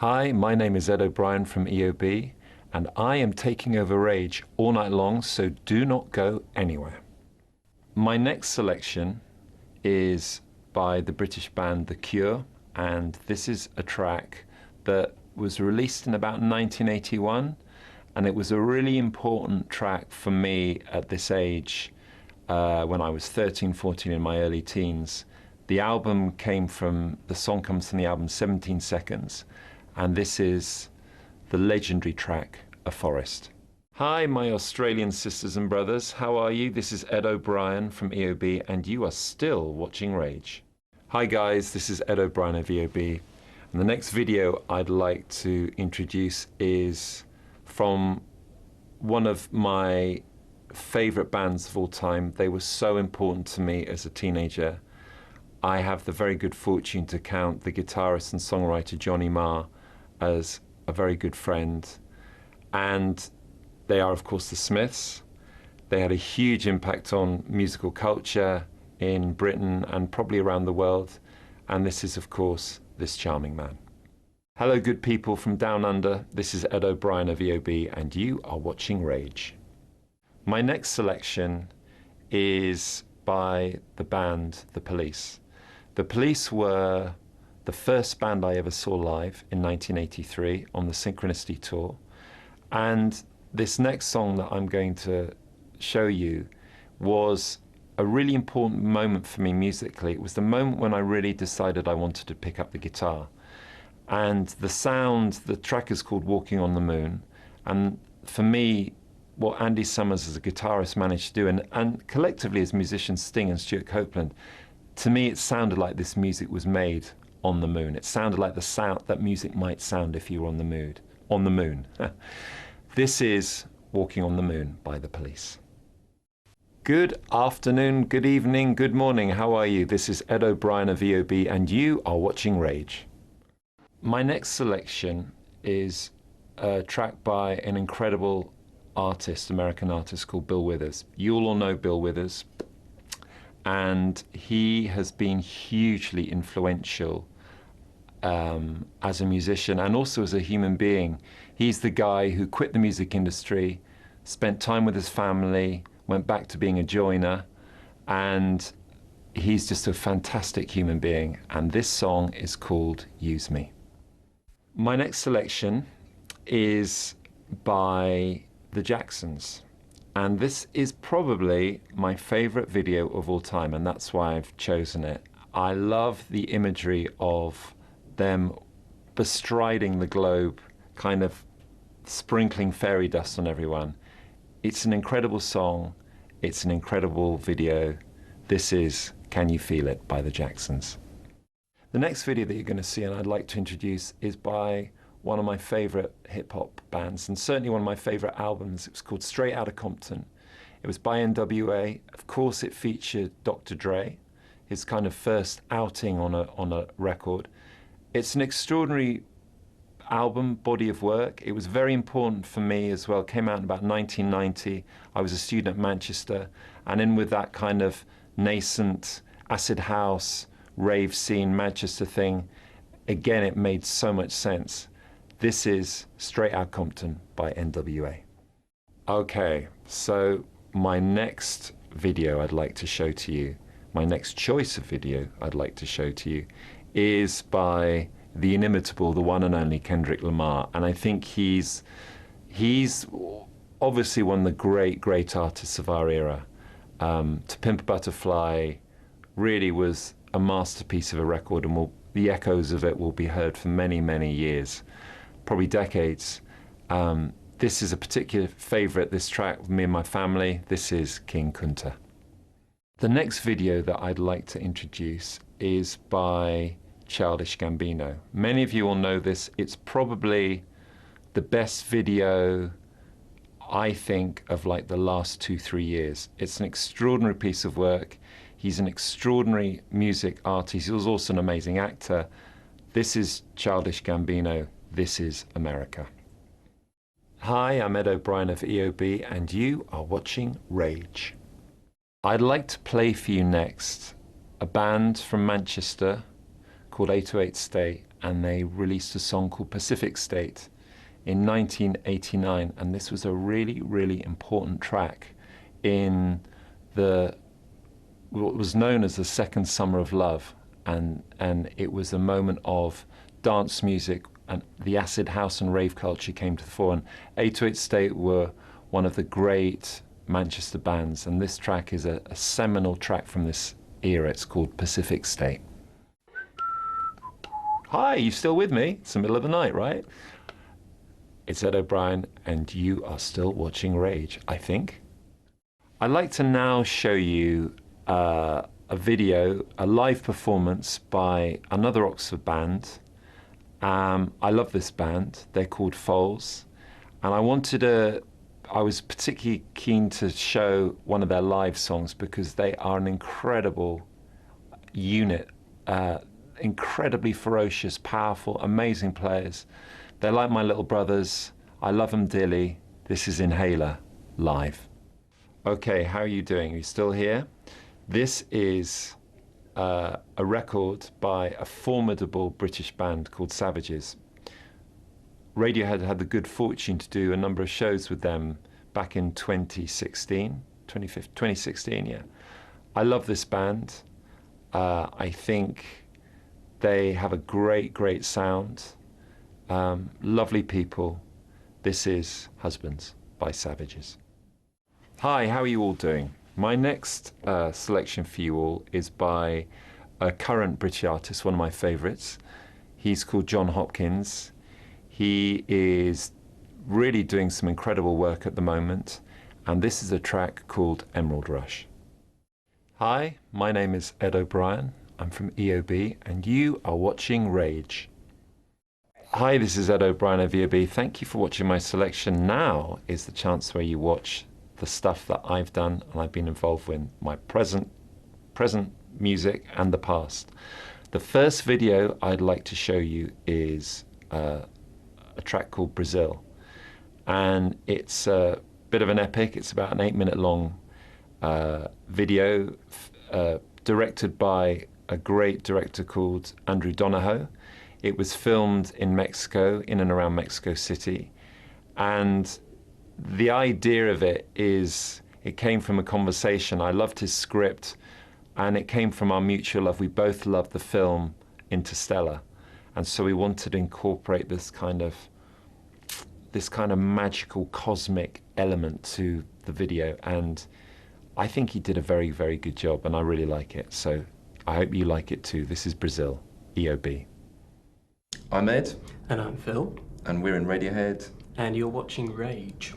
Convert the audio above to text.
Hi, my name is Ed O'Brien from EOB, and I am taking over Rage all night long, so do not go anywhere. My next selection is by the British band The Cure, and this is a track that was released in about 1981, and it was a really important track for me at this age when I was 13, 14 in my early teens. The song comes from the album 17 Seconds, and this is the legendary track, A Forest. Hi, my Australian sisters and brothers, how are you? This is Ed O'Brien from EOB, and you are still watching Rage. Hi guys, this is Ed O'Brien of EOB, and the next video I'd like to introduce is from one of my favorite bands of all time. They were so important to me as a teenager. I have the very good fortune to count the guitarist and songwriter Johnny Marr as a very good friend, and they are of course the Smiths. They had a huge impact on musical culture in Britain and probably around the world, and this is of course this charming man. Hello good people from down under, this is Ed O'Brien of EOB and you are watching Rage. My next selection is by the band The Police. The Police were the first band I ever saw live in 1983 on the Synchronicity tour, and this next song that I'm going to show you was a really important moment for me musically. It was the moment when I really decided I wanted to pick up the guitar. And the track is called Walking on the Moon, and for me, what Andy Summers as a guitarist managed to do, and collectively as musicians Sting and Stuart Copeland, to me it sounded like this music was made on the moon. It sounded like the sound that music might sound if you were on the moon. This is Walking on the Moon by The Police. Good afternoon, good evening, good morning, how are you? This is Ed O'Brien of EOB and you are watching Rage. My next selection is a track by an incredible artist, American artist called Bill Withers. You'll all know Bill Withers, and he has been hugely influential as a musician and also as a human being. He's the guy who quit the music industry, spent time with his family, went back to being a joiner, and he's just a fantastic human being. And this song is called Use Me. My next selection is by the Jacksons. And this is probably my favorite video of all time, and that's why I've chosen it. I love the imagery of them bestriding the globe, kind of sprinkling fairy dust on everyone. It's an incredible song. It's an incredible video. This is Can You Feel It by the Jacksons. The next video that you're going to see and I'd like to introduce is by one of my favorite hip-hop bands, and certainly one of my favorite albums. It was called Straight Outta Compton. It was by NWA. Of course it featured Dr. Dre, his kind of first outing on a record. It's an extraordinary album, body of work. It was very important for me as well. It came out in about 1990. I was a student at Manchester, and in with that kind of nascent acid house, rave scene, Manchester thing, again it made so much sense. This is Straight Outta Compton by NWA. Okay, so my next video I'd like to show to you, my next choice of video I'd like to show to you is by the inimitable, the one and only Kendrick Lamar. And I think he's obviously one of the great artists of our era. To Pimp a Butterfly really was a masterpiece of a record, and the echoes of it will be heard for many years, probably decades. This is a particular favorite, this track with me and my family. This is King Kunta. The next video that I'd like to introduce is by Childish Gambino. Many of you will know this. It's probably the best video, I think, of like the last 2-3 years. It's an extraordinary piece of work. He's an extraordinary music artist. He was also an amazing actor. This is Childish Gambino. This is America. Hi, I'm Ed O'Brien of EOB, and you are watching Rage. I'd like to play for you next a band from Manchester called 808 State, and they released a song called Pacific State in 1989, and this was a really, really important track in what was known as the second summer of love, and it was a moment of dance music, and the acid house and rave culture came to the fore, and 808 State were one of the great Manchester bands, and this track is a seminal track from this era. It's called Pacific State. Hi, you still with me? It's the middle of the night, right? It's Ed O'Brien, and you are still watching Rage, I think. I'd like to now show you a video, a live performance by another Oxford band. I love this band. They're called Foals, and I was particularly keen to show one of their live songs because they are an incredible unit, incredibly ferocious, powerful, amazing players. They're like my little brothers. I love them dearly. This is Inhaler, live. Okay, how are you doing? Are you still here? This is a record by a formidable British band called Savages. Radiohead had the good fortune to do a number of shows with them back in 2016, yeah. I love this band. I think they have a great, great sound. Lovely people. This is Husbands by Savages. Hi, how are you all doing? My next selection for you all is by a current British artist, one of my favourites. He's called John Hopkins. He is really doing some incredible work at the moment, and this is a track called Emerald Rush. Hi, my name is Ed O'Brien. I'm from EOB, and you are watching Rage. Hi, this is Ed O'Brien of EOB. Thank you for watching my selection. Now is the chance where you watch the stuff that I've done and I've been involved with, my present music and the past. The first video I'd like to show you is a track called Brazil, and it's a bit of an epic. It's about an 8-minute long video directed by a great director called Andrew Donahoe. It was filmed in Mexico, in and around Mexico City, and the idea of it is, it came from a conversation. I loved his script, and it came from our mutual love. We both loved the film Interstellar, and so we wanted to incorporate this kind of magical cosmic element to the video, and I think he did a very, very good job, and I really like it. So I hope you like it too. This is Brazil, EOB. I'm Ed. And I'm Phil. And we're in Radiohead. And you're watching Rage.